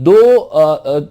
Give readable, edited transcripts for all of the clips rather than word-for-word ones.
2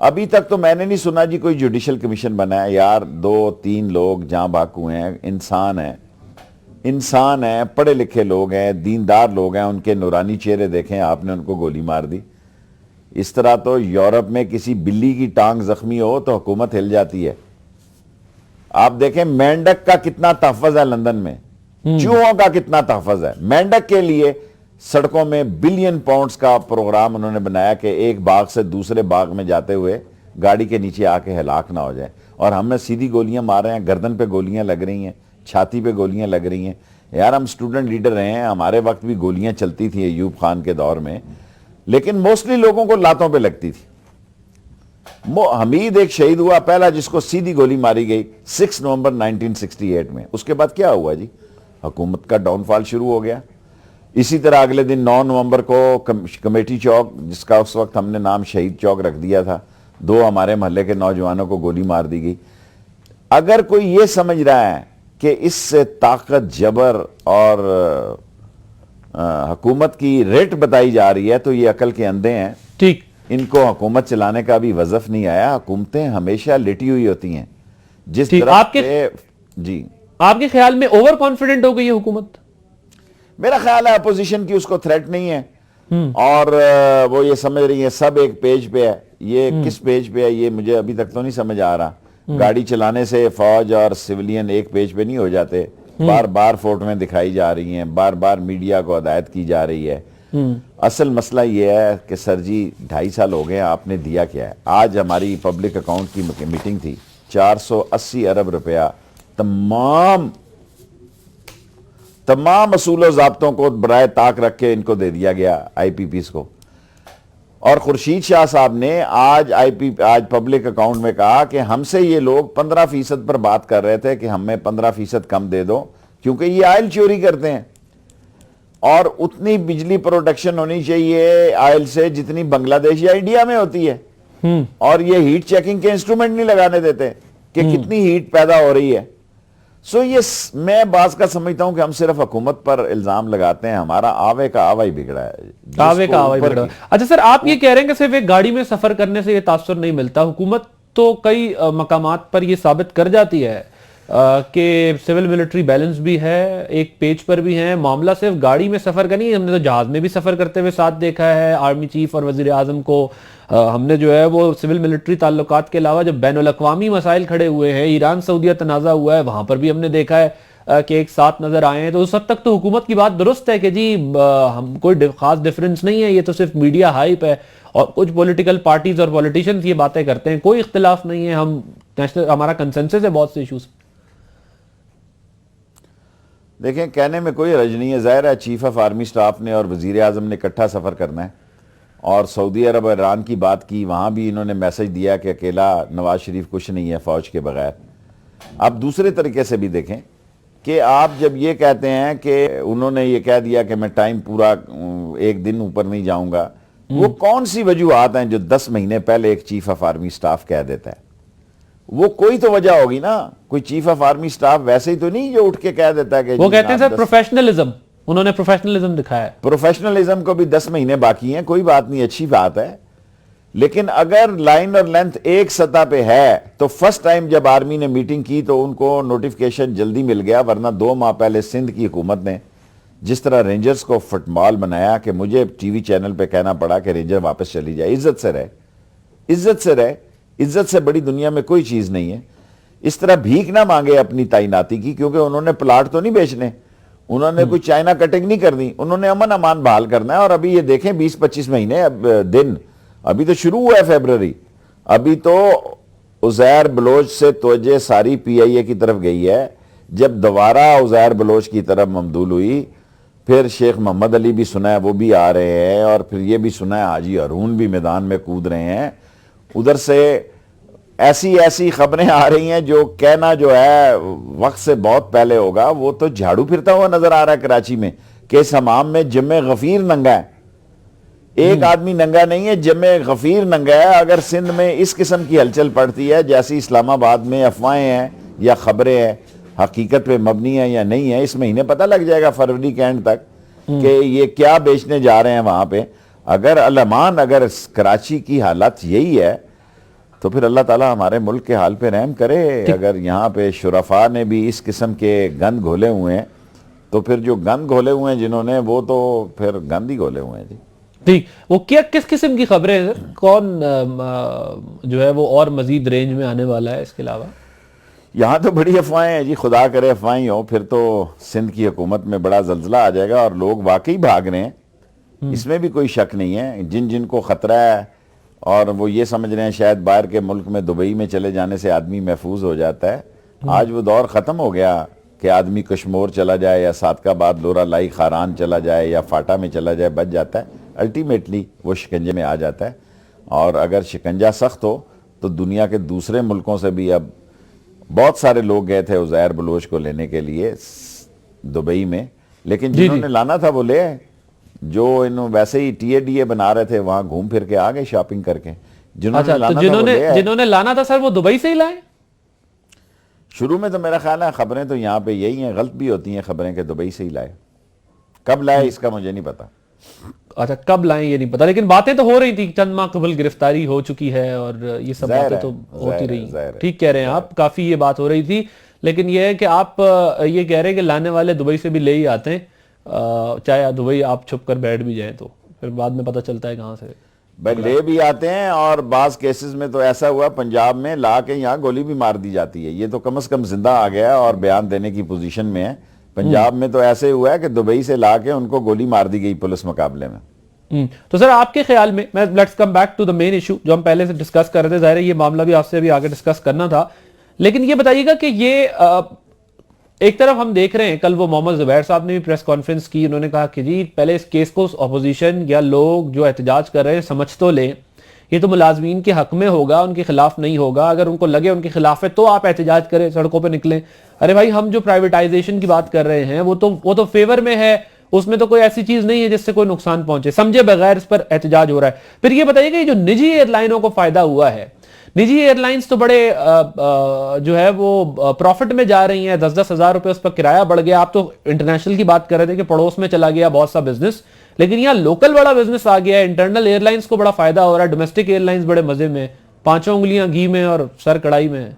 ابھی تک تو میں نے نہیں سنا جی کوئی جوڈیشل کمیشن بنا ہے. یار 2-3 لوگ جہاں باقو ہیں, انسان ہیں, پڑھے لکھے لوگ ہیں, دیندار لوگ ہیں, ان کے نورانی چہرے دیکھیں, آپ نے ان کو گولی مار دی. اس طرح تو یورپ میں کسی بلی کی ٹانگ زخمی ہو تو حکومت ہل جاتی ہے. آپ دیکھیں مینڈک کا کتنا تحفظ ہے لندن میں, چوہوں کا کتنا تحفظ ہے. مینڈک کے لیے سڑکوں میں بلین پاؤنڈز کا پروگرام انہوں نے بنایا کہ ایک باغ سے دوسرے باغ میں جاتے ہوئے گاڑی کے نیچے آ کے ہلاک نہ ہو جائے. اور ہم نے سیدھی گولیاں مار رہے ہیں, گردن پہ گولیاں لگ رہی ہیں, چھاتی پہ گولیاں لگ رہی ہیں. یار ہم سٹوڈنٹ لیڈر رہے ہیں, ہمارے وقت بھی گولیاں چلتی تھیں ایوب خان کے دور میں, لیکن موسٹلی لوگوں کو لاتوں پہ لگتی تھی. حمید ایک شہید ہوا پہلا جس کو سیدھی گولی ماری گئی 6 نومبر 1968 میں. اس کے بعد کیا ہوا جی, حکومت کا ڈاؤن فال شروع ہو گیا. اسی طرح اگلے دن 9 نومبر کو کمیٹی چوک, جس کا اس وقت ہم نے نام شہید چوک رکھ دیا تھا, 2 ہمارے محلے کے نوجوانوں کو گولی مار دی گئی. اگر کوئی یہ سمجھ رہا ہے کہ اس سے طاقت, جبر اور حکومت کی ریٹ بتائی جا رہی ہے تو یہ عقل کے اندھے ہیں. ٹھیک, ان کو حکومت چلانے کا بھی وظف نہیں آیا. حکومتیں ہمیشہ لیٹی ہوئی ہوتی ہیں. جس طرح جی آپ کے خیال میں اوور کانفیڈنٹ ہو گئی ہے حکومت؟ میرا خیال ہے اپوزیشن کی اس کو تھریٹ نہیں ہے, اور وہ یہ سمجھ رہی ہے سب ایک پیج پہ ہے. یہ کس پیج پہ ہے یہ مجھے ابھی تک تو نہیں سمجھ آ رہا. گاڑی چلانے سے فوج اور سویلین ایک پیج پہ نہیں ہو جاتے. بار بار فوٹویں دکھائی جا رہی ہیں, بار بار میڈیا کو ہدایت کی جا رہی ہے. اصل مسئلہ یہ ہے کہ سر جی 2.5 سال ہو گئے, آپ نے دیا کیا ہے؟ آج ہماری پبلک اکاؤنٹ کی میٹنگ تھی, 480 ارب روپیہ تمام اصول و ضابطوں کو برائے طاق رکھ کے ان کو دے دیا گیا, آئی پی پیز کو. اور خورشید شاہ صاحب نے آج پبلک اکاؤنٹ میں کہا کہ ہم سے یہ لوگ 15% پر بات کر رہے تھے کہ ہمیں 15% کم دے دو, کیونکہ یہ آئل چوری کرتے ہیں. اور اتنی بجلی پروڈکشن ہونی چاہیے آئل سے جتنی بنگلہ دیش یا انڈیا میں ہوتی ہے. اور یہ ہیٹ چیکنگ کے انسٹرومنٹ نہیں لگانے دیتے کہ کتنی ہیٹ پیدا ہو رہی ہے. یہ میں بعض کا سمجھتا ہوں کہ ہم صرف حکومت پر الزام لگاتے ہیں, ہمارا آوے کا آوا ہی بگڑا ہے. آوے کا آوا ہی بگڑا. اچھا سر, آپ یہ کہہ رہے ہیں کہ صرف ایک گاڑی میں سفر کرنے سے یہ تاثر نہیں ملتا, حکومت تو کئی مقامات پر یہ ثابت کر جاتی ہے کہ سول ملٹری بیلنس بھی ہے, ایک پیج پر بھی ہے. معاملہ صرف گاڑی میں سفر کا نہیں ہے, ہم نے تو جہاز میں بھی سفر کرتے ہوئے ساتھ دیکھا ہے آرمی چیف اور وزیر اعظم کو. ہم نے جو ہے وہ سول ملٹری تعلقات کے علاوہ جب بین الاقوامی مسائل کھڑے ہوئے ہیں, ایران سعودیہ تنازع ہوا ہے, وہاں پر بھی ہم نے دیکھا ہے کہ ایک ساتھ نظر آئے ہیں. تو اس حد تک تو حکومت کی بات درست ہے کہ جی ہم کوئی خاص ڈیفرنس نہیں ہے, یہ تو صرف میڈیا ہائپ ہے اور کچھ پولیٹیکل پارٹیز اور پولیٹیشنز یہ باتیں کرتے ہیں, کوئی اختلاف نہیں ہے, ہمارا کنسنسس ہے بہت سے ایشوز. دیکھیں کہنے میں کوئی حرج نہیں ہے, ظاہر ہے چیف آف آرمی سٹاف نے اور وزیر اعظم نے اکٹھا سفر کرنا ہے, اور سعودی عرب اور ایران کی بات کی, وہاں بھی انہوں نے میسج دیا کہ اکیلا نواز شریف کچھ نہیں ہے فوج کے بغیر. اب دوسرے طریقے سے بھی دیکھیں کہ آپ جب یہ کہتے ہیں کہ انہوں نے یہ کہہ دیا کہ میں ٹائم پورا ایک دن اوپر نہیں جاؤں گا, وہ کون سی وجوہات ہیں جو 10 مہینے پہلے ایک چیف آف آرمی سٹاف کہہ دیتا ہے؟ وہ کوئی تو وجہ ہوگی نا. کوئی چیف آف آرمی سٹاف ویسے ہی تو نہیں جو اٹھ کے کہہ دیتا ہے کہ وہ کہتے ہیں سر پروفیشنلزم, انہوں نے پروفیشنلزم دکھایا ہے. پروفیشنلزم کو بھی 10 مہینے باقی ہیں, کوئی بات نہیں, اچھی بات ہے. لیکن اگر لائن اور لینتھ ایک سطح پہ ہے تو فرسٹ ٹائم جب آرمی نے میٹنگ کی تو ان کو نوٹیفیکیشن جلدی مل گیا, ورنہ 2 ماہ پہلے سندھ کی حکومت نے جس طرح رینجرز کو فٹ بال بنایا کہ مجھے ٹی وی چینل پہ کہنا پڑا کہ رینجر واپس چلی جائے. عزت سے رہے, عزت سے رہے, عزت سے بڑی دنیا میں کوئی چیز نہیں ہے. اس طرح بھیک نہ مانگے اپنی تعیناتی کی, کیونکہ انہوں نے پلاٹ تو نہیں بیچنے, انہوں نے کوئی چائنا کٹنگ نہیں کرنی, انہوں نے امن امان بحال کرنا ہے. اور ابھی یہ دیکھیں 20-25 مہینے دن ابھی تو شروع ہوا ہے فیبرری, ابھی تو عزیر بلوچ سے توجہ ساری پی آئی اے کی طرف گئی ہے. جب دوبارہ عزیر بلوچ کی طرف ممدول ہوئی, پھر شیخ محمد علی بھی سنا ہے وہ بھی آ رہے ہیں, اور پھر یہ بھی سنا ہے حاجی ہارون بھی میدان میں کود رہے ہیں. ادھر سے ایسی خبریں آ رہی ہیں جو کہنا جو ہے وقت سے بہت پہلے ہوگا. وہ تو جھاڑو پھرتا ہوا نظر آ رہا ہے کراچی میں کہ اس حمام میں جمع غفیر ننگا ہے, ایک آدمی ننگا نہیں ہے, جمع غفیر ننگا ہے. اگر سندھ میں اس قسم کی ہلچل پڑتی ہے جیسی اسلام آباد میں افواہیں ہیں یا خبریں ہیں, حقیقت پہ مبنی ہیں یا نہیں ہیں, اس مہینے پتہ لگ جائے گا فروری کے اینڈ تک کہ یہ کیا بیچنے جا رہے ہیں وہاں پہ. اگر کراچی کی حالت یہی ہے تو پھر اللہ تعالیٰ ہمارے ملک کے حال پہ رحم کرے. اگر یہاں پہ شرفاء نے بھی اس قسم کے گند گھولے ہوئے ہیں تو پھر جو گند گھولے ہوئے ہیں جنہوں نے, وہ تو پھر گند ہی گھولے ہوئے ہیں جی. ٹھیک, وہ کیا کس قسم کی خبریں ہیں سر؟ کون جو ہے وہ اور مزید رینج میں آنے والا ہے اس کے علاوہ؟ یہاں تو بڑی افواہیں ہیں جی, خدا کرے افواہیں ہوں, پھر تو سندھ کی حکومت میں بڑا زلزلہ آ جائے گا اور لوگ واقعی بھاگ رہے ہیں, اس میں بھی کوئی شک نہیں ہے. جن جن کو خطرہ ہے اور وہ یہ سمجھ رہے ہیں شاید باہر کے ملک میں دبئی میں چلے جانے سے آدمی محفوظ ہو جاتا ہے, آج وہ دور ختم ہو گیا کہ آدمی کشمور چلا جائے یا صادق آباد لورا لائی خاران چلا جائے یا فاٹا میں چلا جائے بچ جاتا ہے. الٹیمیٹلی وہ شکنجے میں آ جاتا ہے, اور اگر شکنجہ سخت ہو تو دنیا کے دوسرے ملکوں سے بھی اب بہت سارے لوگ گئے تھے عزیر بلوچ کو لینے کے لیے دبئی میں, لیکن جنہوں نے لانا تھا وہ لے, جو انہوں ویسے ہی ٹی اے ڈی اے بنا رہے تھے وہاں گھوم پھر کے آ گئے شاپنگ کر کے. جنہوں نے لانا تھا سر وہ دبئی سے ہی لائے. شروع میں تو میرا خیال ہے خبریں تو یہاں پہ یہی ہیں, غلط بھی ہوتی ہیں خبریں کہ دبئی سے ہی لائے. کب لائے اس کا مجھے نہیں پتا. اچھا, کب لائیں یہ نہیں پتا, لیکن باتیں تو ہو رہی تھی, چند ماہ قبل گرفتاری ہو چکی ہے اور یہ سب باتیں تو ہوتی رہی. ٹھیک کہہ رہے ہیں آپ, کافی یہ بات ہو رہی تھی, لیکن یہ ہے کہ آپ یہ کہہ رہے ہیں کہ لانے والے دبئی سے بھی لے ہی آتے ہیں, چاہے دبئی آپ چھپ کر بیٹھ بھی جائیں تو پھر بعد میں پتہ چلتا ہے کہاں سے بھائی لے بھی آتے ہیں. اور بعض کیسز میں تو ایسا ہوا پنجاب میں لا کے یہاں گولی بھی مار دی جاتی ہے. یہ تو کم از کم زندہ آ گیا اور بیان دینے کی پوزیشن میں ہے. پنجاب میں تو ایسے ہوا ہے کہ دبئی سے لا کے ان کو گولی مار دی گئی پولیس مقابلے میں. تو سر آپ کے خیال میں, let's come back to the main issue جو ہم پہلے سے ڈسکس کر رہے تھے, ظاہر ہے یہ معاملہ بھی آپ سے بھی آگے ڈسکس کرنا تھا, لیکن یہ بتائیے گا کہ یہ ایک طرف ہم دیکھ رہے ہیں, کل وہ محمد زبیر صاحب نے بھی پریس کانفرنس کی, انہوں نے کہا کہ جی پہلے اس کیس کو اپوزیشن یا لوگ جو احتجاج کر رہے ہیں سمجھ تو لیں, یہ تو ملازمین کے حق میں ہوگا, ان کے خلاف نہیں ہوگا. اگر ان کو لگے ان کے خلاف ہے تو آپ احتجاج کریں, سڑکوں پہ نکلیں. ارے بھائی ہم جو پرائیویٹائزیشن کی بات کر رہے ہیں وہ تو فیور میں ہے, اس میں تو کوئی ایسی چیز نہیں ہے جس سے کوئی نقصان پہنچے, سمجھے بغیر اس پر احتجاج ہو رہا ہے. پھر یہ بتائیے کہ یہ جو نجی ایئر لائنوں کو فائدہ ہوا ہے, نجی ایئر لائنز تو بڑے جو ہے وہ پروفٹ میں جا رہی ہیں, 10-10 ہزار روپے اس پر کرایہ بڑھ گیا. آپ تو انٹرنیشنل کی بات کر رہے تھے کہ پڑوس میں چلا گیا بہت سا بزنس, لیکن یہاں لوکل بڑا بزنس آ گیا ہے, انٹرنل ایئر لائنز کو بڑا فائدہ ہو رہا ہے, ڈومیسٹک ایئر لائنز بڑے مزے میں, 5 انگلیاں گھی میں اور سر کڑائی میں.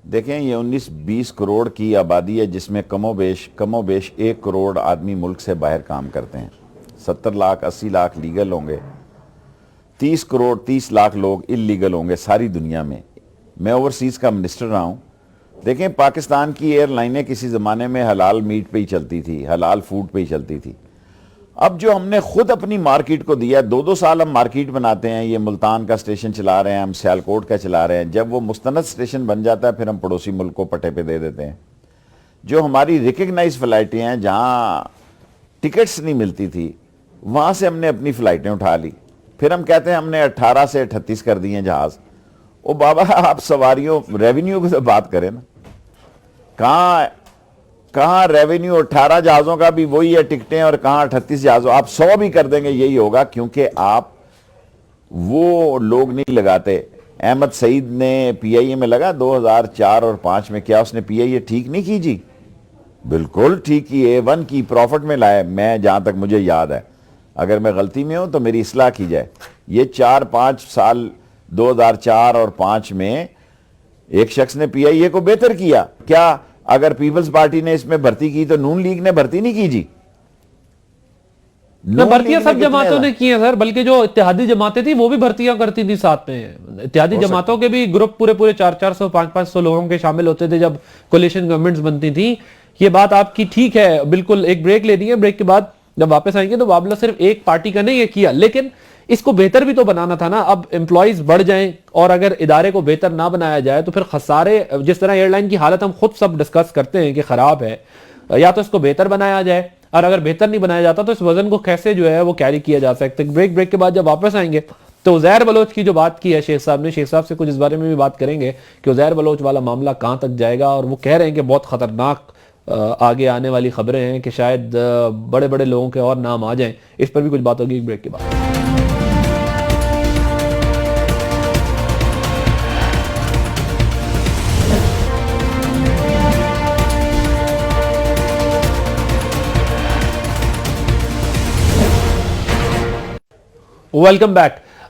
دیکھیں یہ 19-20 کروڑ کی آبادی ہے جس میں کم و بیش 1 کروڑ آدمی ملک سے باہر کام کرتے ہیں. 70 لاکھ 80 لاکھ لیگل ہوں گے, 30 لاکھ لوگ اللیگل ہوں گے ساری دنیا میں. میں اوورسیز کا منسٹر رہا ہوں. دیکھیں پاکستان کی ایئر لائنیں کسی زمانے میں حلال میٹ پہ ہی چلتی تھی, حلال فوڈ پہ ہی چلتی تھی. اب جو ہم نے خود اپنی مارکیٹ کو دیا, 2 سال ہم مارکیٹ بناتے ہیں, یہ ملتان کا اسٹیشن چلا رہے ہیں, ہم سیالکوٹ کا چلا رہے ہیں. جب وہ مستند اسٹیشن بن جاتا ہے پھر ہم پڑوسی ملک کو پٹے پہ دے دیتے ہیں. جو ہماری ریکگنائز فلائٹیں ہیں جہاں ٹکٹس نہیں ملتی تھی وہاں سے ہم نے اپنی فلائٹیں اٹھا لی. پھر ہم کہتے ہیں ہم نے 18 سے 38 کر دی ہیں جہاز. او بابا آپ سواریوں ریونیو کی بات کریں نا, کہاں ریونیو 18 جہازوں کا بھی وہی ہے ٹکٹیں, اور کہاں 38 جہازوں. آپ 100 بھی کر دیں گے یہی ہوگا, کیونکہ آپ وہ لوگ نہیں لگاتے. احمد سعید نے پی آئی اے میں لگا 2004 اور 2005 میں, کیا اس نے پی آئی اے ٹھیک نہیں کی جی؟ بالکل ٹھیک کی, A1 کی, پروفٹ میں لائے. میں جہاں تک مجھے یاد ہے, اگر میں غلطی میں ہوں تو میری اصلاح کی جائے. یہ 4-5 سال 2004 اور 2005 میں ایک شخص نے پی آئی اے کو بہتر کیا. کیا اگر پیپلز پارٹی نے اس میں بھرتی کی تو نون لیگ نے بھرتی نہیں کی جی؟ بھرتیاں سب جماعتوں نے کی ہیں سر, بلکہ جو اتحادی جماعتیں تھیں وہ بھی بھرتیاں کرتی تھی ساتھ میں. اتحادی جماعتوں کے بھی گروپ پورے 400 500 لوگوں کے شامل ہوتے تھے جب کولیشن گورنمنٹس بنتی تھیں. یہ بات آپ کی ٹھیک ہے بالکل. ایک بریک لے دیے, بریک کے بعد جب واپس آئیں گے تو معاملہ صرف ایک پارٹی کا نہیں ہے کیا, لیکن اس کو بہتر بھی تو بنانا تھا نا. اب امپلائیز بڑھ جائیں اور اگر ادارے کو بہتر نہ بنایا جائے تو پھر خسارے, جس طرح ایئر لائن کی حالت ہم خود سب ڈسکس کرتے ہیں کہ خراب ہے, یا تو اس کو بہتر بنایا جائے, اور اگر بہتر نہیں بنایا جاتا تو اس وزن کو کیسے جو ہے وہ کیری کیا جا سکتا ہے. بریک کے بعد جب واپس آئیں گے تو عزیر بلوچ کی جو بات کی ہے شیخ صاحب نے, شیخ صاحب سے کچھ اس بارے میں بھی بات کریں گے کہ عزیر بلوچ والا معاملہ کہاں تک جائے گا, اور وہ کہہ رہے ہیں کہ بہت خطرناک آگے آنے والی خبریں ہیں کہ شاید بڑے بڑے لوگوں کے اور نام آ جائیں. اس پر بھی کچھ بات ہوگی بریک کے بعد. Welcome back.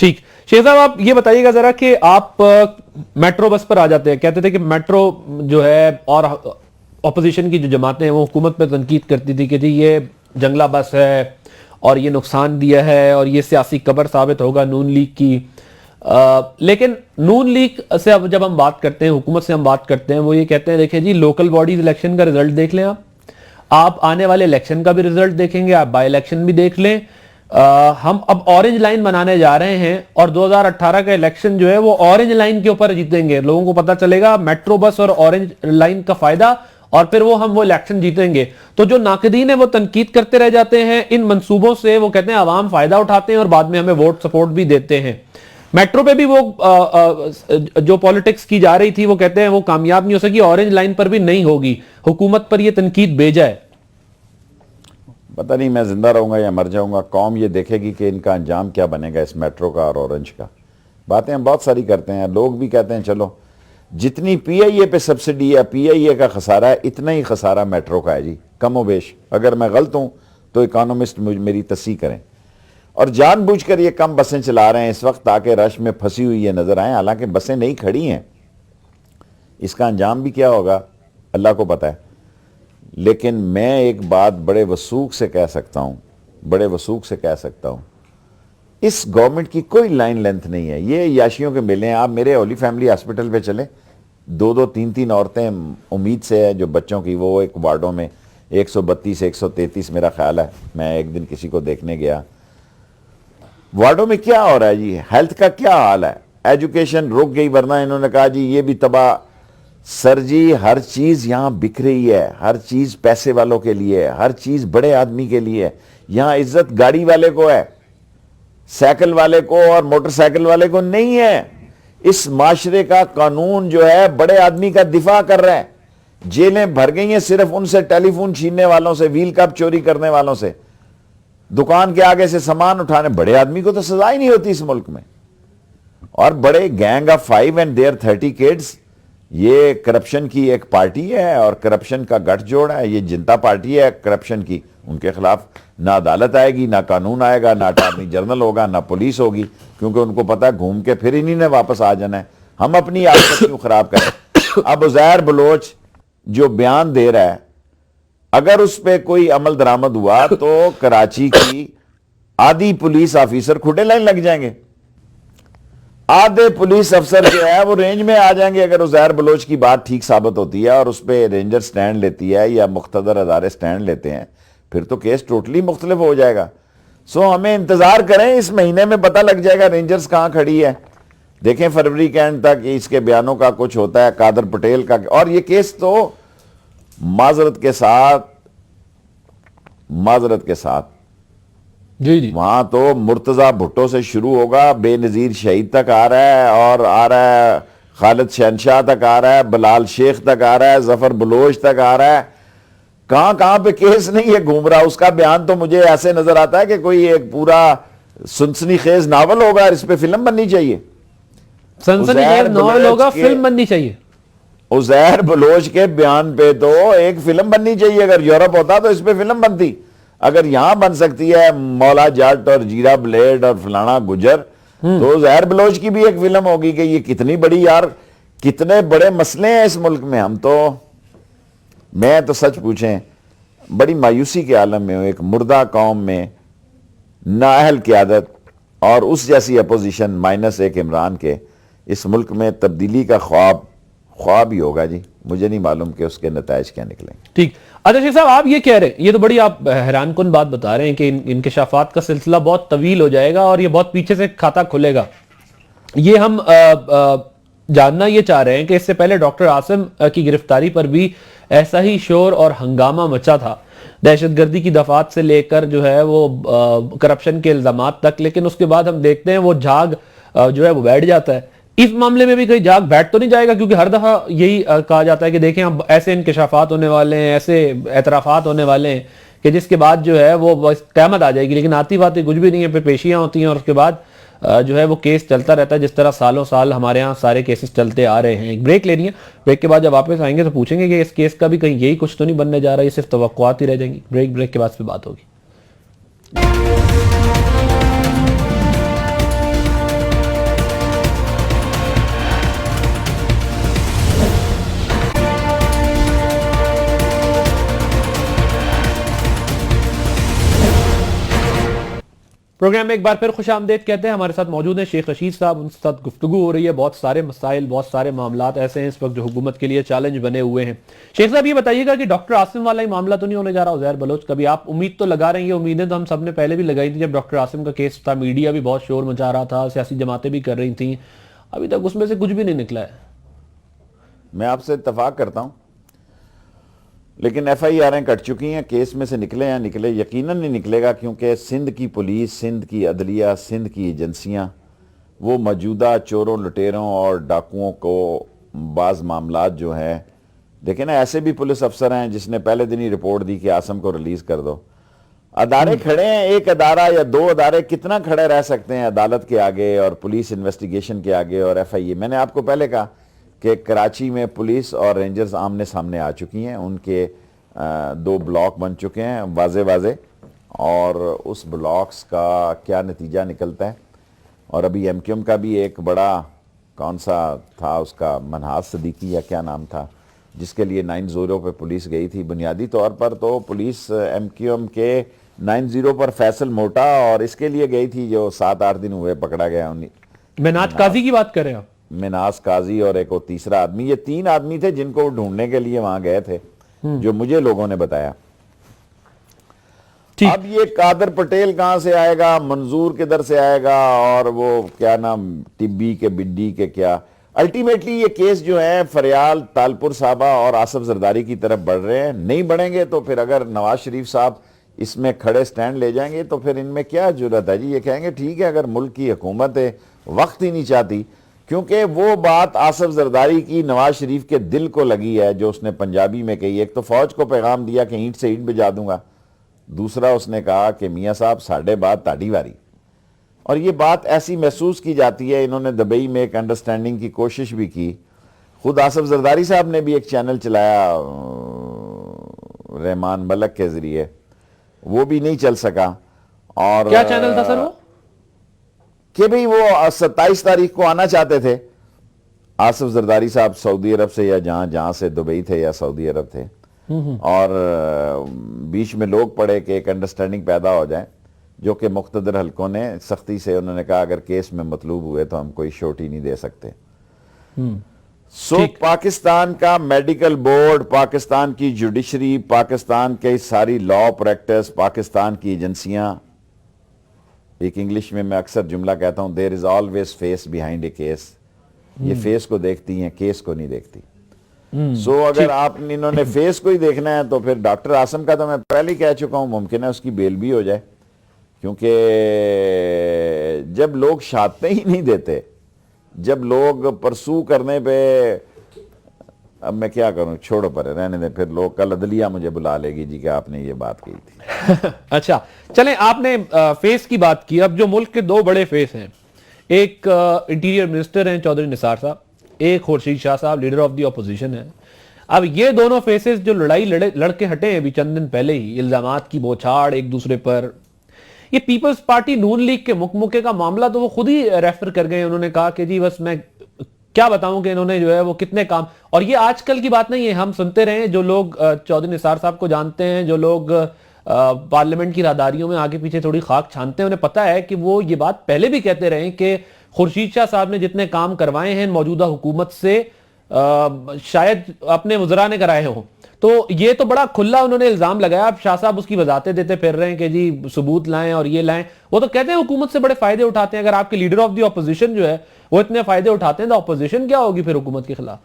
ٹھیک شیخ صاحب آپ یہ بتائیے گا ذرا کہ آپ میٹرو بس پر آ جاتے ہیں, کہتے تھے کہ میٹرو جو ہے, اور اپوزیشن کی جو جماعتیں ہیں وہ حکومت پہ تنقید کرتی تھی کہ جی یہ جنگلہ بس ہے اور یہ نقصان دیا ہے اور یہ سیاسی قبر ثابت ہوگا نون لیگ کی. لیکن نون لیگ سے اب جب ہم بات کرتے ہیں, حکومت سے ہم بات کرتے ہیں, وہ یہ کہتے ہیں دیکھیں جی لوکل باڈیز الیکشن کا رزلٹ دیکھ لیں, آپ آنے والے الیکشن کا بھی رزلٹ دیکھیں گے, آپ بائی الیکشن بھی دیکھ لیں, ہم اب اورنج لائن بنانے جا رہے ہیں اور 2018 کا الیکشن جو ہے وہ اورنج لائن کے اوپر جیتیں گے. لوگوں کو پتا چلے گا میٹرو بس اور اورنج لائن کا فائدہ, اور پھر ہم وہ الیکشن جیتیں گے. تو جو ناقدین ہیں وہ تنقید کرتے رہ جاتے ہیں ان منصوبوں سے, وہ کہتے ہیں عوام فائدہ اٹھاتے ہیں اور بعد میں ہمیں ووٹ سپورٹ بھی دیتے ہیں. میٹرو پہ بھی وہ جو پالیٹکس کی جا رہی تھی وہ کہتے ہیں وہ کامیاب نہیں ہو سکی, اورنج لائن پر بھی نہیں ہوگی. حکومت پر یہ تنقید بھیجا ہے. پتہ نہیں میں زندہ رہوں گا یا مر جاؤں گا, قوم یہ دیکھے گی کہ ان کا انجام کیا بنے گا اس میٹرو کا اور اورنج کا. باتیں ہم بہت ساری کرتے ہیں, لوگ بھی کہتے ہیں چلو جتنی پی آئی اے پہ سبسڈی ہے, پی آئی اے کا خسارہ ہے, اتنا ہی خسارہ میٹرو کا ہے جی, کم و بیش. اگر میں غلط ہوں تو اکانومسٹ میری تصحیح کریں. اور جان بوجھ کر یہ کم بسیں چلا رہے ہیں اس وقت تاکہ رش میں پھنسی ہوئی یہ نظر آئیں, حالانکہ بسیں نہیں کھڑی ہیں. اس کا انجام بھی کیا ہوگا اللہ کو پتہ ہے. لیکن میں ایک بات بڑے وثوق سے کہہ سکتا ہوں, اس گورنمنٹ کی کوئی لائن لینتھ نہیں ہے. یہ یاشیوں کے میلے ہیں. آپ میرے ہولی فیملی ہاسپٹل پہ چلیں, 2-2, 3-3 عورتیں امید سے ہیں جو بچوں کی, وہ ایک وارڈوں میں 132, 133 میرا خیال ہے. میں ایک دن کسی کو دیکھنے گیا, وارڈوں میں کیا ہو رہا ہے جی, ہیلتھ کا کیا حال ہے. ایجوکیشن رک گئی, ورنہ انہوں نے کہا جی یہ بھی تباہ. سر جی ہر چیز یہاں بک رہی ہے, ہر چیز پیسے والوں کے لیے, ہر چیز بڑے آدمی کے لیے. یہاں عزت گاڑی والے کو ہے, سائیکل والے کو اور موٹر سائیکل والے کو نہیں ہے. اس معاشرے کا قانون جو ہے بڑے آدمی کا دفاع کر رہا ہے. جیلیں بھر گئی ہیں صرف ان سے ٹیلی فون چھیننے والوں سے, ویل کپ چوری کرنے والوں سے, دکان کے آگے سے سامان اٹھانے. بڑے آدمی کو تو سزا ہی نہیں ہوتی اس ملک میں. اور بڑے gang of 5 and their 30 kids, یہ کرپشن کی ایک پارٹی ہے اور کرپشن کا گٹھ جوڑ ہے. یہ جنتا پارٹی ہے کرپشن کی, ان کے خلاف نہ عدالت آئے گی, نہ قانون آئے گا, نہ اٹارنی جنرل ہوگا, نہ پولیس ہوگی, کیونکہ ان کو پتا ہے گھوم کے پھر انہی نے واپس آ جانا ہے. ہم اپنی عادت کیوں خراب کریں. اب عزیر بلوچ جو بیان دے رہا ہے, اگر اس پہ کوئی عمل درآمد ہوا تو کراچی کی آدھی پولیس آفیسر کھڈے لائن لگ جائیں گے. آدھے پولیس افسر جو ہے وہ رینج میں آ جائیں گے اگر عزیر بلوچ کی بات ٹھیک ثابت ہوتی ہے اور اس پہ رینجر سٹینڈ لیتی ہے یا مقتدر ادارے سٹینڈ لیتے ہیں, پھر تو کیس ٹوٹلی مختلف ہو جائے گا. سو ہمیں انتظار کریں, اس مہینے میں پتہ لگ جائے گا رینجرز کہاں کھڑی ہے. دیکھیں فروری کے اینڈ تک اس کے بیانوں کا کچھ ہوتا ہے, قادر پٹیل کا. اور یہ کیس تو معذرت کے ساتھ جی وہاں تو مرتضی بھٹو سے شروع ہوگا, بے نظیر شہید تک آ رہا ہے, اور آ رہا ہے خالد شہنشاہ تک آ رہا ہے, بلال شیخ تک آ رہا ہے, ظفر بلوچ تک آ رہا ہے. کہاں پہ کیس نہیں ہے گھوم رہا. اس کا بیان تو مجھے ایسے نظر آتا ہے کہ کوئی ایک پورا سنسنی خیز ناول ہوگا اور اس پہ فلم بننی چاہیے. سنسنی خیز ناول ہوگا, فلم بننی چاہیے. عزیر بلوچ کے بیان پہ تو ایک فلم بننی چاہیے. اگر یورپ ہوتا تو اس پہ فلم بنتی. اگر یہاں بن سکتی ہے مولا جٹ اور جیرا بلیڈ اور فلانا گجر, تو عزیر بلوچ کی بھی ایک فلم ہوگی کہ یہ کتنی بڑی, یار کتنے بڑے مسئلے ہیں اس ملک میں. میں تو سچ پوچھیں بڑی مایوسی کے عالم میں ہوں. ایک مردہ قوم میں نااہل قیادت اور اس جیسی اپوزیشن مائنس ایک عمران کے, اس ملک میں تبدیلی کا خواب ہی ہوگا جی. مجھے نہیں معلوم کہ اس کے نتائج کیا نکلیں. ٹھیک. اچھا شیخ صاحب آپ یہ کہہ رہے ہیں, یہ تو بڑی آپ حیران کن بات بتا رہے ہیں کہ انکشافات کا سلسلہ بہت طویل ہو جائے گا اور یہ بہت پیچھے سے کھاتا کھلے گا. یہ ہم جاننا یہ چاہ رہے ہیں کہ اس سے پہلے ڈاکٹر عاصم کی گرفتاری پر بھی ایسا ہی شور اور ہنگامہ مچا تھا, دہشت گردی کی دفعات سے لے کر جو ہے وہ کرپشن کے الزامات تک. لیکن اس کے بعد ہم دیکھتے ہیں وہ جھاگ جو ہے وہ بیٹھ جاتا ہے. اس معاملے میں بھی کوئی جھاگ بیٹھ تو نہیں جائے گا, کیونکہ ہر دفعہ یہی کہا جاتا ہے کہ دیکھیں اب ایسے انکشافات ہونے والے ہیں, ایسے اعترافات ہونے والے ہیں کہ جس کے بعد جو ہے وہ قیامت آ جائے گی. لیکن آتی باتیں کچھ بھی نہیں ہیں, پھر پیشیاں ہوتی ہیں اور اس کے بعد جو ہے وہ کیس چلتا رہتا ہے, جس طرح سالوں سال ہمارے ہاں سارے کیسز چلتے آ رہے ہیں. ایک بریک لینی ہے, بریک کے بعد جب واپس آئیں گے تو پوچھیں گے کہ اس کیس کا بھی کہیں یہی کچھ تو نہیں بننے جا رہا, یہ صرف توقعات ہی رہ جائیں گی. بریک کے بعد پھر بات ہوگی. پروگرام میں ایک بار پھر خوش آمدید کہتے ہیں. ہمارے ساتھ موجود ہیں شیخ رشید صاحب, ان کے ساتھ گفتگو ہو رہی ہے. بہت سارے مسائل, بہت سارے معاملات ایسے ہیں اس وقت جو حکومت کے لیے چیلنج بنے ہوئے ہیں. شیخ صاحب یہ بتائیے گا کہ ڈاکٹر عاصم والا ہی معاملہ تو نہیں ہونے جا رہا عزیر بلوچ کا بھی؟ آپ امید تو لگا رہے ہیں, امیدیں تو ہم سب نے پہلے بھی لگائی تھی جب ڈاکٹر عاصم کا کیس تھا, میڈیا بھی بہت شور مچا رہا تھا, سیاسی جماعتیں بھی کر رہی تھیں, ابھی تک اس میں سے کچھ بھی نہیں نکلا ہے. میں آپ سے اتفاق کرتا ہوں, لیکن ایف آئی آریں کٹ چکی ہیں, کیس میں سے نکلے یا نکلے, یقیناً نہیں نکلے گا, کیونکہ سندھ کی پولیس, سندھ کی عدلیہ, سندھ کی ایجنسیاں وہ موجودہ چوروں, لٹیروں اور ڈاکوؤں کو بعض معاملات جو ہیں, دیکھیں نا, ایسے بھی پولیس افسر ہیں جس نے پہلے دن ہی رپورٹ دی کہ عاصم کو ریلیز کر دو. ادارے کھڑے ہیں, ایک ادارہ یا دو ادارے کتنا کھڑے رہ سکتے ہیں عدالت کے آگے اور پولیس انویسٹیگیشن کے آگے اور ایف آئی اے. میں نے آپ کو پہلے کہا کہ کراچی میں پولیس اور رینجرز آمنے سامنے آ چکی ہیں, ان کے 2 بلاک بن چکے ہیں واضح, اور اس بلاکس کا کیا نتیجہ نکلتا ہے. اور ابھی ایم کیو ایم کا بھی ایک بڑا, کون سا تھا اس کا, منہاج صدیقی یا کیا نام تھا, جس کے لیے 9-0 پہ پولیس گئی تھی. بنیادی طور پر تو پولیس ایم کیو ایم کے 9-0 پر فیصل موٹا اور اس کے لیے گئی تھی جو 7-8 دن ہوئے پکڑا گیا. مناج قاضی کی بات کر رہے ہیں آپ؟ مناز قاضی اور ایک اور تیسرا آدمی, یہ 3 آدمی تھے جن کو ڈھونڈنے کے لیے وہاں گئے تھے, جو مجھے لوگوں نے بتایا. اب یہ قادر پٹیل کہاں سے آئے گا, منظور کدھر سے آئے گا, اور وہ کیا نام ٹبی کے بڈی کے کیا, الٹیمیٹلی یہ کیس جو ہے فریال, تالپور صاحبہ اور آصف زرداری کی طرف بڑھ رہے ہیں. نہیں بڑھیں گے تو پھر اگر نواز شریف صاحب اس میں کھڑے سٹینڈ لے جائیں گے تو پھر ان میں کیا جرت ہے جی. یہ کہیں گے ٹھیک ہے, اگر ملک کی حکومت ہے وقت ہی نہیں چاہتی, کیونکہ وہ بات آصف زرداری کی نواز شریف کے دل کو لگی ہے جو اس نے پنجابی میں کہی. ایک تو فوج کو پیغام دیا کہ اینٹ سے اینٹ بجا دوں گا, دوسرا اس نے کہا کہ میاں صاحب ساڑھے بات تاڑی واری. اور یہ بات ایسی محسوس کی جاتی ہے, انہوں نے دبئی میں ایک انڈرسٹینڈنگ کی کوشش بھی کی. خود آصف زرداری صاحب نے بھی ایک چینل چلایا رحمان ملک کے ذریعے, وہ بھی نہیں چل سکا. اور کیا چینل تھا سر وہ؟ کہ بھئی وہ 27 تاریخ کو آنا چاہتے تھے آصف زرداری صاحب سعودی عرب سے, یا جہاں سے دبئی تھے یا سعودی عرب تھے, اور بیچ میں لوگ پڑے کہ ایک انڈرسٹینڈنگ پیدا ہو جائے, جو کہ مقتدر حلقوں نے سختی سے انہوں نے کہا اگر کیس میں مطلوب ہوئے تو ہم کوئی شوٹی نہیں دے سکتے. پاکستان کا میڈیکل بورڈ, پاکستان کی جوڈیشری, پاکستان کے ساری لا پریکٹس, پاکستان کی ایجنسیاں, ایک انگلش میں اکثر جملہ کہتا ہوں, there is always face behind a case. یہ فیس کو دیکھتی ہیں, کیس کو نہیں دیکھتی. اگر انہوں نے فیس کو ہی دیکھنا ہے تو پھر ڈاکٹر عاصم کا تو میں پہلے ہی کہہ چکا ہوں ممکن ہے اس کی بیل بھی ہو جائے, کیونکہ جب لوگ شہادتیں ہی نہیں دیتے, جب لوگ پرسو کرنے پہ, اب میں کیا کروں, چھوڑو پرے رہنے دیں, پھر لوگ کل عدلیہ مجھے بلا لے گی جی کہ آپ نے یہ بات کہی تھی. اچھا چلیں, آپ نے فیس کی بات کی. اب جو ملک کے 2 بڑے فیس ہیں, ایک انٹیریئر منسٹر ہیں چودھری نثار صاحب, ایک خورشید شاہ صاحب لیڈر آف دی اپوزیشن ہے. اب یہ دونوں فیسز جو لڑائی لڑ کے ہٹے ہیں ابھی چند دن پہلے ہی, الزامات کی بوچھاڑ ایک دوسرے پر, یہ پیپلز پارٹی نون لیگ کے مکمکے کا معاملہ تو وہ خود ہی ریفر کر گئے. انہوں نے کہا کہ جی بس میں کیا بتاؤں کہ انہوں نے جو ہے وہ کتنے کام, اور یہ آج کل کی بات نہیں ہے, ہم سنتے رہے, جو لوگ چودھری نثار صاحب کو جانتے ہیں, جو لوگ پارلیمنٹ کی راہداریوں میں آگے پیچھے تھوڑی خاک چھانتے ہیں, انہیں پتا ہے کہ وہ یہ بات پہلے بھی کہتے رہے کہ خورشید شاہ صاحب نے جتنے کام کروائے ہیں موجودہ حکومت سے شاید اپنے وزراء نے کرائے ہوں. تو یہ تو بڑا کھلا انہوں نے الزام لگایا. اب شاہ صاحب اس کی وضاحتیں دیتے پھر رہے ہیں کہ جی ثبوت لائیں اور یہ لائیں. وہ تو کہتے ہیں حکومت سے بڑے فائدے اٹھاتے ہیں. اگر آپ کے لیڈر آف دی اپوزیشن جو ہے وہ اتنے فائدے اٹھاتے ہیں تو اپوزیشن کیا ہوگی پھر حکومت کے خلاف؟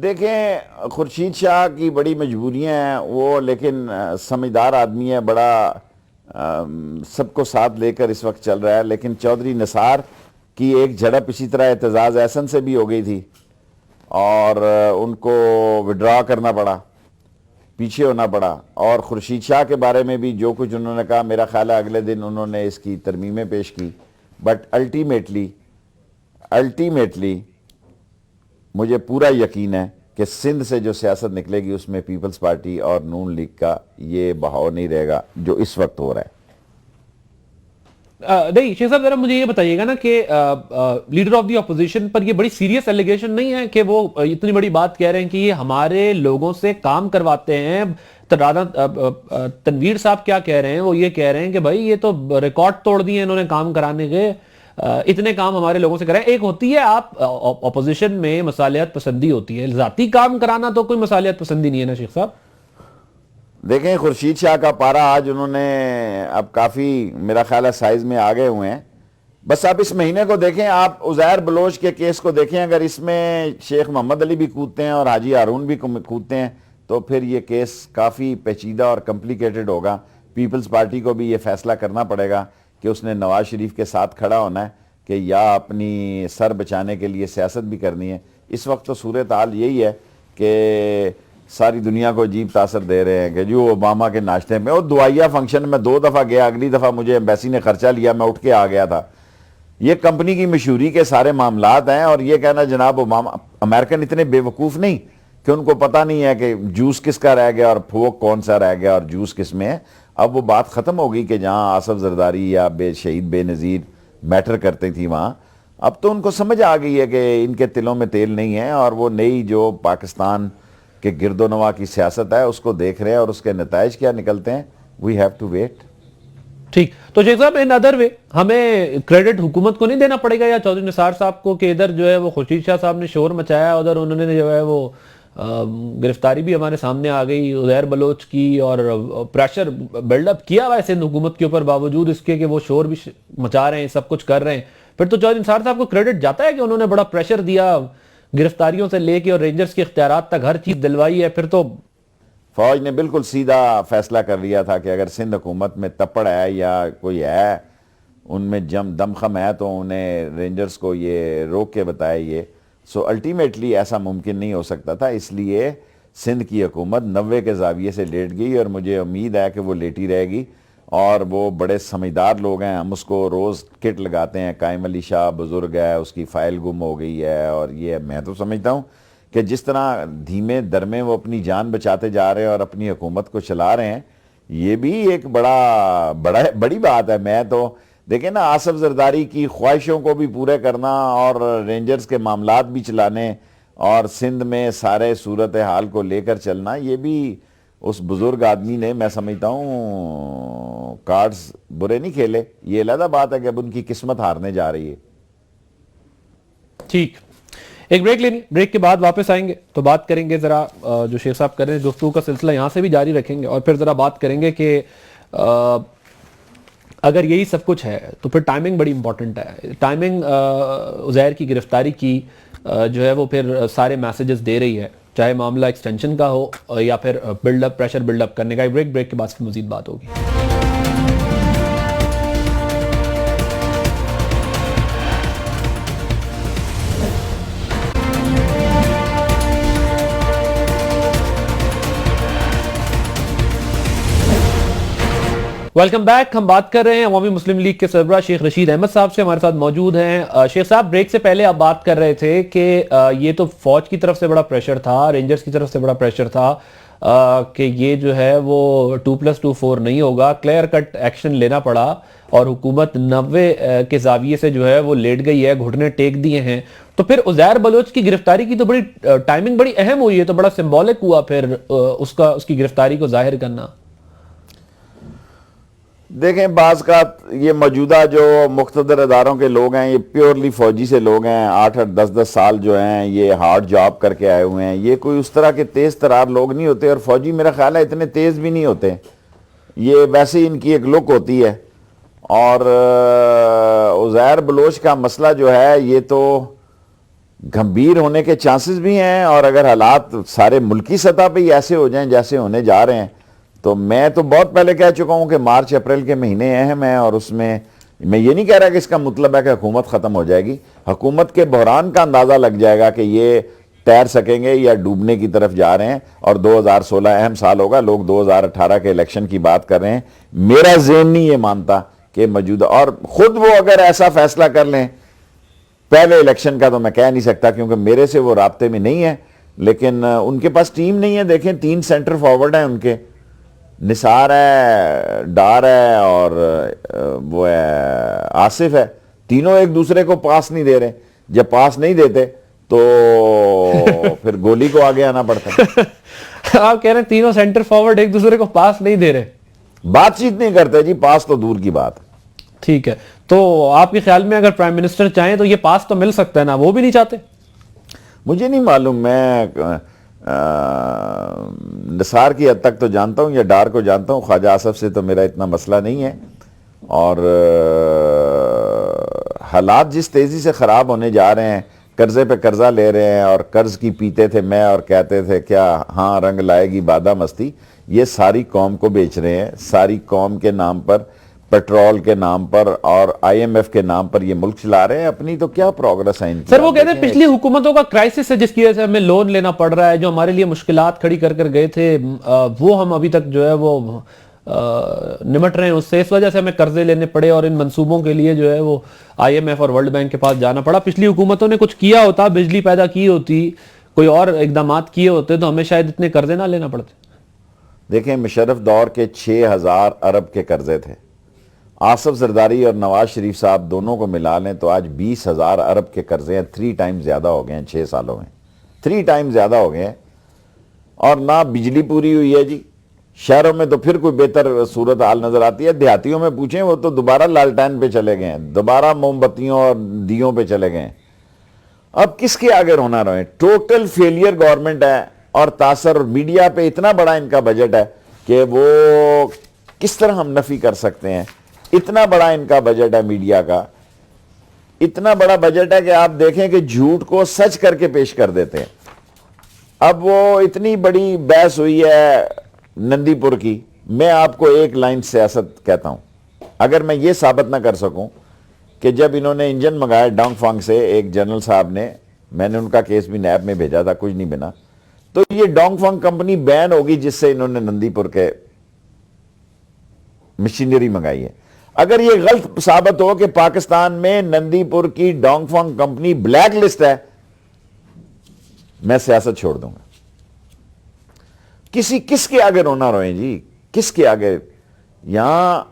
دیکھیں, خورشید شاہ کی بڑی مجبوریاں ہیں وہ, لیکن سمجھدار آدمی ہے, بڑا سب کو ساتھ لے کر اس وقت چل رہا ہے. لیکن چودھری نثار کی ایک جھڑپ اسی طرح اعتزاز احسن سے بھی ہو گئی تھی, اور ان کو وڈرا کرنا پڑا, پیچھے ہونا پڑا. اور خورشید شاہ کے بارے میں بھی جو کچھ انہوں نے کہا, میرا خیال ہے اگلے دن انہوں نے اس کی ترمیمیں پیش کی. بٹ الٹیمیٹلی مجھے پورا یقین ہے کہ سندھ سے جو سیاست نکلے گی اس میں پیپلز پارٹی اور نون لیگ کا یہ بہاؤ نہیں رہے گا جو اس وقت ہو رہا ہے. نہیں شیخ صاحب ذرا مجھے یہ بتائیے گا نا کہ لیڈر آف دی اپوزیشن پر یہ بڑی سیریس ایلیگیشن نہیں ہے کہ وہ اتنی بڑی بات کہہ رہے ہیں کہ یہ ہمارے لوگوں سے کام کرواتے ہیں. تنویر صاحب کیا کہہ رہے ہیں, وہ یہ کہہ رہے ہیں کہ بھائی یہ تو ریکارڈ توڑ دیے انہوں نے کام کرانے کے, اتنے کام ہمارے لوگوں سے کریں. ایک ہوتی ہے آپ اپوزیشن میں مصالحت پسندی ہوتی ہے, ذاتی کام کرانا تو کوئی مصالحت پسندی نہیں ہے نا شیخ صاحب. دیکھیں خورشید شاہ کا پارا آج انہوں نے اب کافی میرا خیال ہے سائز میں آگے ہوئے ہیں. بس آپ اس مہینے کو دیکھیں, آپ عزیر بلوچ کے کیس کو دیکھیں, اگر اس میں شیخ محمد علی بھی کودتے ہیں اور حاجی ہارون بھی کودتے ہیں تو پھر یہ کیس کافی پیچیدہ اور کمپلیکیٹڈ ہوگا. پیپلز پارٹی کو بھی یہ فیصلہ کرنا پڑے گا کہ اس نے نواز شریف کے ساتھ کھڑا ہونا ہے کہ یا اپنی سر بچانے کے لیے سیاست بھی کرنی ہے. اس وقت تو صورتحال یہی ہے کہ ساری دنیا کو عجیب تاثر دے رہے ہیں کہ جو اوباما کے ناشتے میں, اور دعائیہ فنکشن میں 2 دفعہ گیا, اگلی دفعہ مجھے ایمبیسی نے خرچہ لیا, میں اٹھ کے آ گیا تھا. یہ کمپنی کی مشہوری کے سارے معاملات ہیں. اور یہ کہنا جناب اوباما, امریکن اتنے بے وقوف نہیں کہ ان کو پتہ نہیں ہے کہ جوس کس کا رہ گیا اور پھوک کون سا رہ گیا اور جوس کس میں ہے. اب وہ بات ختم ہوگی کہ جہاں آصف زرداری یا شہید بے نظیر میٹر کرتے تھی وہاں, اب تو ان کو سمجھ آ گئی ہے کہ ان کے تلوں میں تیل نہیں ہے, اور وہ نئی جو پاکستان کہ گرد و نواح کی سیاست ہے اس کو دیکھ رہے ہیں, اور اس کے نتائج کیا نکلتے ہیں وی ہیو ٹو ویٹ. ٹھیک, تو شیخ صاحب ان ادر وے ہمیں کریڈٹ حکومت کو نہیں دینا پڑے گا یا چودھری نثار صاحب کو کہ ادھر جو ہے وہ خورشید شاہ صاحب نے شور مچایا, ادھر انہوں نے جو ہے وہ گرفتاری بھی ہمارے سامنے آ گئی عزیر بلوچ کی, اور پریشر بلڈ اپ کیا ہوا ہے سندھ حکومت کے اوپر باوجود اس کے کہ وہ شور بھی مچا رہے ہیں, سب کچھ کر رہے ہیں, پھر تو چودھری نثار صاحب کو کریڈٹ جاتا ہے کہ انہوں نے بڑا پریشر دیا گرفتاریوں سے لے کے اور رینجرز کے اختیارات تک ہر چیز دلوائی ہے. پھر تو فوج نے بالکل سیدھا فیصلہ کر لیا تھا کہ اگر سندھ حکومت میں تپڑ ہے یا کوئی ہے ان میں دمخم ہے تو انہیں رینجرز کو یہ روک کے بتائے یہ. سو الٹیمیٹلی ایسا ممکن نہیں ہو سکتا تھا, اس لیے سندھ کی حکومت 90 کے زاویے سے لیٹ گئی, اور مجھے امید ہے کہ وہ لیٹی رہے گی. اور وہ بڑے سمجھدار لوگ ہیں, ہم اس کو روز کٹ لگاتے ہیں, قائم علی شاہ بزرگ ہے, اس کی فائل گم ہو گئی ہے, اور یہ میں تو سمجھتا ہوں کہ جس طرح دھیمے درمے وہ اپنی جان بچاتے جا رہے ہیں اور اپنی حکومت کو چلا رہے ہیں, یہ بھی ایک بڑی بات ہے. میں تو دیکھیں نا, آصف زرداری کی خواہشوں کو بھی پورے کرنا اور رینجرز کے معاملات بھی چلانے اور سندھ میں سارے صورتحال کو لے کر چلنا, یہ بھی اس بزرگ آدمی نے میں سمجھتا ہوں کارڈز برے نہیں کھیلے. یہ علیحدہ بات ہے کہ اب ان کی قسمت ہارنے جا رہی ہے. ٹھیک, ایک بریک لینی, بریک کے بعد واپس آئیں گے تو بات کریں گے ذرا جو شیخ صاحب کر رہے ہیں گفتگو کا سلسلہ یہاں سے بھی جاری رکھیں گے, اور پھر ذرا بات کریں گے کہ اگر یہی سب کچھ ہے تو پھر ٹائمنگ بڑی امپورٹنٹ ہے. ٹائمنگ عزیر کی گرفتاری کی جو ہے وہ پھر سارے میسیجز دے رہی ہے, چاہے معاملہ ایکسٹینشن کا ہو یا پھر build up, pressure build up کرنے کا. بریک کے بعد پھر مزید بات ہوگی. Welcome back. ہم بات کر رہے ہیں عوامی مسلم لیگ کے سربراہ شیخ رشید احمد صاحب سے, ہمارے ساتھ موجود ہیں. شیخ صاحب, بریک سے پہلے آپ بات کر رہے تھے کہ یہ تو فوج کی طرف سے بڑا پریشر تھا, رینجرز کی طرف سے بڑا پریشر تھا کہ یہ جو ہے وہ 2+2 نہیں ہوگا, کلیئر کٹ ایکشن لینا پڑا, اور حکومت 90 کے زاویے سے جو ہے وہ لیٹ گئی ہے, گھٹنے ٹیک دیے ہیں. تو پھر عزیر بلوچ کی گرفتاری کی تو بڑی ٹائمنگ بڑی اہم ہوئی ہے, تو بڑا سمبولک ہوا پھر اس کی گرفتاری کو ظاہر کرنا. دیکھیں, بعض کا یہ موجودہ جو مقتدر اداروں کے لوگ ہیں یہ پیورلی فوجی سے لوگ ہیں, 8-8 10-10 سال جو ہیں یہ ہارڈ جاب کر کے آئے ہوئے ہیں. یہ کوئی اس طرح کے تیز ترار لوگ نہیں ہوتے, اور فوجی میرا خیال ہے اتنے تیز بھی نہیں ہوتے. یہ ویسے ہی ان کی ایک لک ہوتی ہے. اور عزیر بلوچ کا مسئلہ جو ہے یہ تو گھمبیر ہونے کے چانسز بھی ہیں, اور اگر حالات سارے ملکی سطح پہ ہی ایسے ہو جائیں جیسے ہونے جا رہے ہیں تو میں تو بہت پہلے کہہ چکا ہوں کہ مارچ اپریل کے مہینے اہم ہیں, اور اس میں یہ نہیں کہہ رہا کہ اس کا مطلب ہے کہ حکومت ختم ہو جائے گی. حکومت کے بحران کا اندازہ لگ جائے گا کہ یہ تیر سکیں گے یا ڈوبنے کی طرف جا رہے ہیں, اور 2016 اہم سال ہوگا. لوگ 2018 کے الیکشن کی بات کر رہے ہیں, میرا ذہن نہیں یہ مانتا کہ موجودہ, اور خود وہ اگر ایسا فیصلہ کر لیں پہلے الیکشن کا تو میں کہہ نہیں سکتا کیونکہ میرے سے وہ رابطے میں نہیں ہے, لیکن ان کے پاس ٹیم نہیں ہے. دیکھیں 3 سینٹر فارورڈ ہیں ان کے, نثار ہے, ڈار ہے اور وہ ہے آصف ہے, تینوں ایک دوسرے کو پاس نہیں دے رہے. جب پاس نہیں دیتے تو پھر گولی کو آگے آنا پڑتا ہے. آپ کہہ رہے ہیں تینوں سینٹر فارورڈ ایک دوسرے کو پاس نہیں دے رہے, بات چیت نہیں کرتے جی, پاس تو دور کی بات. ٹھیک ہے, تو آپ کے خیال میں اگر پرائم منسٹر چاہیں تو یہ پاس تو مل سکتا ہے نا, وہ بھی نہیں چاہتے؟ مجھے نہیں معلوم, میں نثار کی حد تک تو جانتا ہوں یا ڈار کو جانتا ہوں, خواجہ آصف سے تو میرا اتنا مسئلہ نہیں ہے. اور حالات جس تیزی سے خراب ہونے جا رہے ہیں, قرضے پہ قرضہ لے رہے ہیں, اور قرض کی پیتے تھے میں اور کہتے تھے کیا ہاں رنگ لائے گی بادہ مستی, یہ ساری قوم کو بیچ رہے ہیں. ساری قوم کے نام پر, پیٹرول کے نام پر اور آئی ایم ایف کے نام پر یہ ملک چلا رہے ہیں. اپنی تو کیا پروگرس ہے ان کی. سر وہ کہتے ہیں پچھلی حکومتوں کا کرائسس ہے جس کی وجہ سے ہمیں لون لینا پڑ رہا ہے, جو ہمارے لیے مشکلات کھڑی کر کر گئے تھے وہ ہم ابھی تک جو ہے وہ نمٹ رہے ہیں اس سے, اس وجہ سے ہمیں قرضے لینے پڑے اور ان منصوبوں کے لیے جو ہے وہ آئی ایم ایف اور ورلڈ بینک کے پاس جانا پڑا. پچھلی حکومتوں نے کچھ کیا ہوتا, بجلی پیدا کی ہوتی, کوئی اور اقدامات کیے ہوتے تو ہمیں شاید اتنے قرضے نہ لینا پڑتے. دیکھیں مشرف دور کے 6,000 ارب کے قرضے تھے. آصف زرداری اور نواز شریف صاحب دونوں کو ملا لیں تو آج 20,000 ارب کے قرضے ہیں. 3 ٹائم زیادہ ہو گئے ہیں 6 سالوں میں, 3 ٹائم زیادہ ہو گئے ہیں. اور نہ بجلی پوری ہوئی ہے جی. شہروں میں تو پھر کوئی بہتر صورت حال نظر آتی ہے, دیہاتیوں میں پوچھیں وہ تو دوبارہ لالٹین پہ چلے گئے ہیں, دوبارہ موم بتیوں اور دیوں پہ چلے گئے ہیں. اب کس کے آگے رونا روئیں. ٹوٹل فیلئر گورنمنٹ ہے, اور تاثر میڈیا پہ اتنا بڑا ان کا بجٹ ہے کہ وہ کس طرح ہم نفی کر سکتے ہیں. اتنا بڑا ان کا بجٹ ہے میڈیا کا, اتنا بڑا بجٹ ہے کہ آپ دیکھیں کہ جھوٹ کو سچ کر کے پیش کر دیتے ہیں. اب وہ اتنی بڑی بحث ہوئی ہے نندی پور کی, میں آپ کو ایک لائن سیاست کہتا ہوں. اگر میں یہ ثابت نہ کر سکوں کہ جب انہوں نے انجن منگایا ڈانگ فانگ سے, ایک جنرل صاحب نے, میں نے ان کا کیس بھی نیب میں بھیجا تھا, کچھ نہیں بنا, تو یہ ڈانگ فانگ کمپنی بین ہوگی جس سے انہوں نے نندی پور کے مشینری منگائی ہے. اگر یہ غلط ثابت ہو کہ پاکستان میں نندی پور کی ڈانگ فانگ کمپنی بلیک لسٹ ہے, میں سیاست چھوڑ دوں گا. کس کے آگے رونا روئیں جی, کس کے آگے. یہاں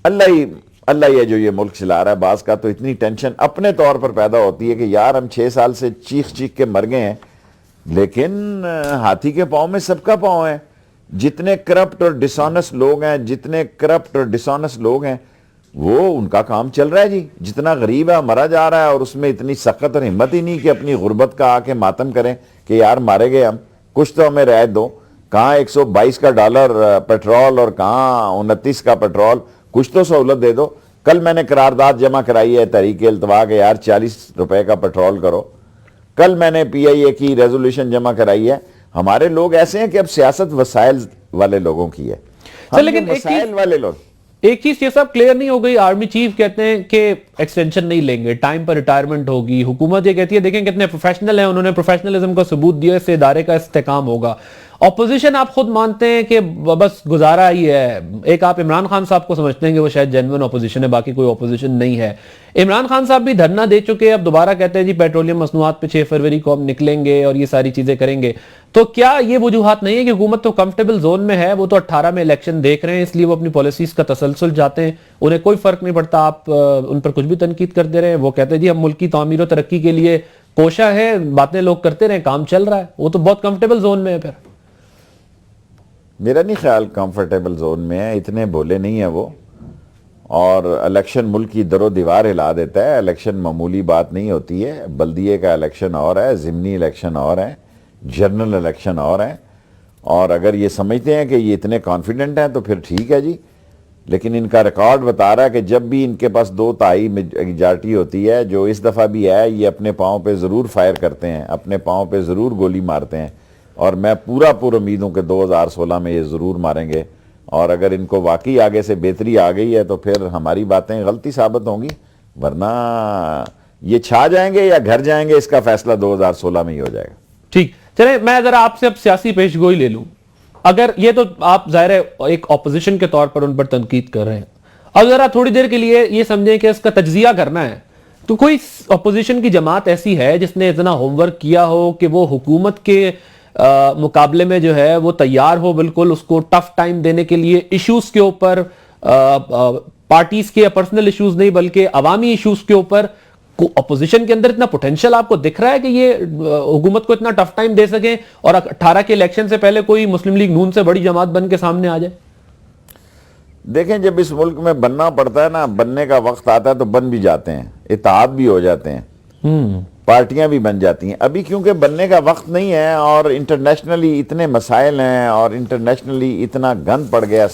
اللہ ہی ہے جو یہ ملک چلا رہا ہے. بعض کا تو اتنی ٹینشن اپنے طور پر پیدا ہوتی ہے کہ یار ہم 6 سال سے چیخ کے مر گئے ہیں, لیکن ہاتھی کے پاؤں میں سب کا پاؤں ہے. جتنے کرپٹ اور ڈسانس لوگ ہیں, جتنے کرپٹ اور ڈسانس لوگ ہیں, وہ ان کا کام چل رہا ہے جی. جتنا غریب ہے مرا جا رہا ہے, اور اس میں اتنی سخت اور ہمت ہی نہیں کہ اپنی غربت کا آ کے ماتم کریں کہ یار مارے گئے ہم, کچھ تو ہمیں رعایت دو. کہاں $122 پیٹرول اور کہاں 29 کا پیٹرول, کچھ تو سہولت دے دو. کل میں نے قرارداد جمع کرائی ہے تحریک التوا کے, یار $40 کا پیٹرول کرو. کل میں نے پی آئی اے کی ریزولوشن جمع کرائی ہے. ہمارے لوگ ایسے ہیں کہ اب سیاست وسائل والے لوگوں کی ہے. لیکن وسائل والے لوگ, ایک چیز یہ سب کلیئر نہیں ہو گئی. آرمی چیف کہتے ہیں کہ ایکسٹینشن نہیں لیں گے, ٹائم پر ریٹائرمنٹ ہوگی. حکومت یہ کہتی ہے دیکھیں کتنے پروفیشنل ہیں, انہوں نے پروفیشنلزم کا ثبوت دیا, اس سے ادارے کا استحکام ہوگا. اپوزیشن آپ خود مانتے ہیں کہ بس گزارا ہی ہے. ایک آپ عمران خان صاحب کو سمجھتے ہیں کہ وہ شاید جینوئن اپوزیشن ہے, باقی کوئی اپوزیشن نہیں ہے. عمران خان صاحب بھی دھرنا دے چکے, اب دوبارہ کہتے ہیں جی پیٹرولیم مصنوعات پہ 6 فروری کو ہم نکلیں گے اور یہ ساری چیزیں کریں گے. تو کیا یہ وجوہات نہیں ہے کہ حکومت تو کمفرٹیبل زون میں ہے, وہ تو 18 میں الیکشن دیکھ رہے ہیں, اس لیے وہ اپنی پالیسیز کا تسلسل چاہتے ہیں, انہیں کوئی فرق نہیں پڑتا آپ ان پر کچھ بھی تنقید کر دے رہے ہیں. وہ کہتے ہیں جی ہم ملک کی تعمیر و ترقی کے لیے کوشاں ہیں, باتیں لوگ کرتے رہے, کام چل رہا ہے. وہ تو بہت کمفرٹیبل زون میں ہے. پھر میرا نہیں خیال کمفرٹیبل زون میں ہے, اتنے بولے نہیں ہیں وہ. اور الیکشن ملک کی در و دیوار ہلا دیتا ہے. الیکشن معمولی بات نہیں ہوتی ہے. بلدیے کا الیکشن اور ہے, ضمنی الیکشن اور ہے, جنرل الیکشن اور ہے. اور اگر یہ سمجھتے ہیں کہ یہ اتنے کانفیڈنٹ ہیں تو پھر ٹھیک ہے جی. لیکن ان کا ریکارڈ بتا رہا ہے کہ جب بھی ان کے پاس 2/3 میجارٹی ہوتی ہے, جو اس دفعہ بھی ہے, یہ اپنے پاؤں پہ ضرور فائر کرتے ہیں, اپنے پاؤں پہ ضرور گولی مارتے ہیں. اور میں پورا امید ہوں کہ 2016 میں یہ ضرور ماریں گے. اور اگر ان کو واقعی آگے سے بہتری آ گئی ہے تو پھر ہماری باتیں غلطی ثابت ہوں گی, ورنہ یہ چھا جائیں گے یا گھر جائیں گے, اس کا فیصلہ 2016 میں ہی ہو جائے گا. ٹھیک, چلیں میں ذرا آپ سے اب سیاسی پیش گوئی لے لوں. اگر یہ تو آپ ظاہر ہے ایک اپوزیشن کے طور پر ان پر تنقید کر رہے ہیں, اب ذرا تھوڑی دیر کے لیے یہ سمجھیں کہ اس کا تجزیہ کرنا ہے, تو کوئی اپوزیشن کی جماعت ایسی ہے جس نے اتنا ہوم ورک کیا ہو کہ وہ حکومت کے مقابلے میں جو ہے وہ تیار ہو بالکل اس کو ٹف ٹائم دینے کے لیے، ایشوز کے اوپر، پارٹیز کے پرسنل ایشوز نہیں بلکہ عوامی ایشوز کے اوپر اپوزیشن کے اندر اتنا پوٹینشیل آپ کو دکھ رہا ہے کہ یہ حکومت کو اتنا ٹف ٹائم دے سکیں اور 18 کے الیکشن سے پہلے کوئی مسلم لیگ نون سے بڑی جماعت بن کے سامنے آ جائے؟ دیکھیں جب اس ملک میں بننا پڑتا ہے نا، بننے کا وقت آتا ہے تو بن بھی جاتے ہیں، اتحاد بھی ہو جاتے ہیں، پارٹیاں بھی بن جاتی ہیں۔ ابھی کیونکہ بننے کا وقت نہیں ہے اور انٹرنیشنلی اتنے مسائل ہیں اور انٹرنیشنلی اتنا گند پڑ گیا،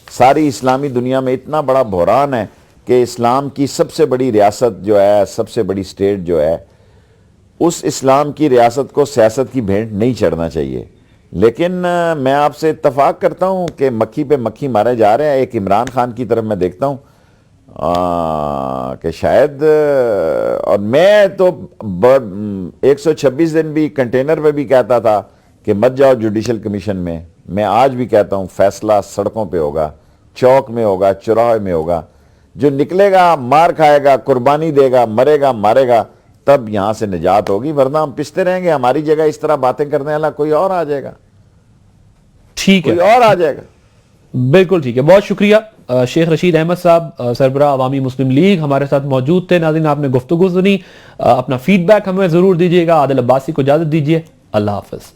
ساری اسلامی دنیا میں اتنا بڑا بحران ہے کہ اسلام کی سب سے بڑی ریاست جو ہے، سب سے بڑی سٹیٹ جو ہے، اس اسلام کی ریاست کو سیاست کی بھینٹ نہیں چڑھنا چاہیے۔ لیکن میں آپ سے اتفاق کرتا ہوں کہ مکھی پہ مکھی مارے جا رہے ہیں۔ ایک عمران خان کی طرف میں دیکھتا ہوں کہ شاید، اور میں تو 126 دن بھی کنٹینر پہ بھی کہتا تھا کہ مت جاؤ جوڈیشل کمیشن میں آج بھی کہتا ہوں فیصلہ سڑکوں پہ ہوگا، چوک میں ہوگا، چوراہے میں ہوگا۔ جو نکلے گا مار کھائے گا، قربانی دے گا، مرے گا مارے گا، تب یہاں سے نجات ہوگی، ورنہ ہم پستے رہیں گے، ہماری جگہ اس طرح باتیں کرنے والا کوئی اور آ جائے گا، ٹھیک ہے، کوئی اور آ جائے گا۔ بالکل ٹھیک ہے، بہت شکریہ شیخ رشید احمد صاحب، سربراہ عوامی مسلم لیگ، ہمارے ساتھ موجود تھے۔ ناظرین آپ نے گفتگو سنی، اپنا فیڈ بیک ہمیں ضرور دیجیے گا۔ عادل عباسی کو اجازت دیجیے، اللہ حافظ۔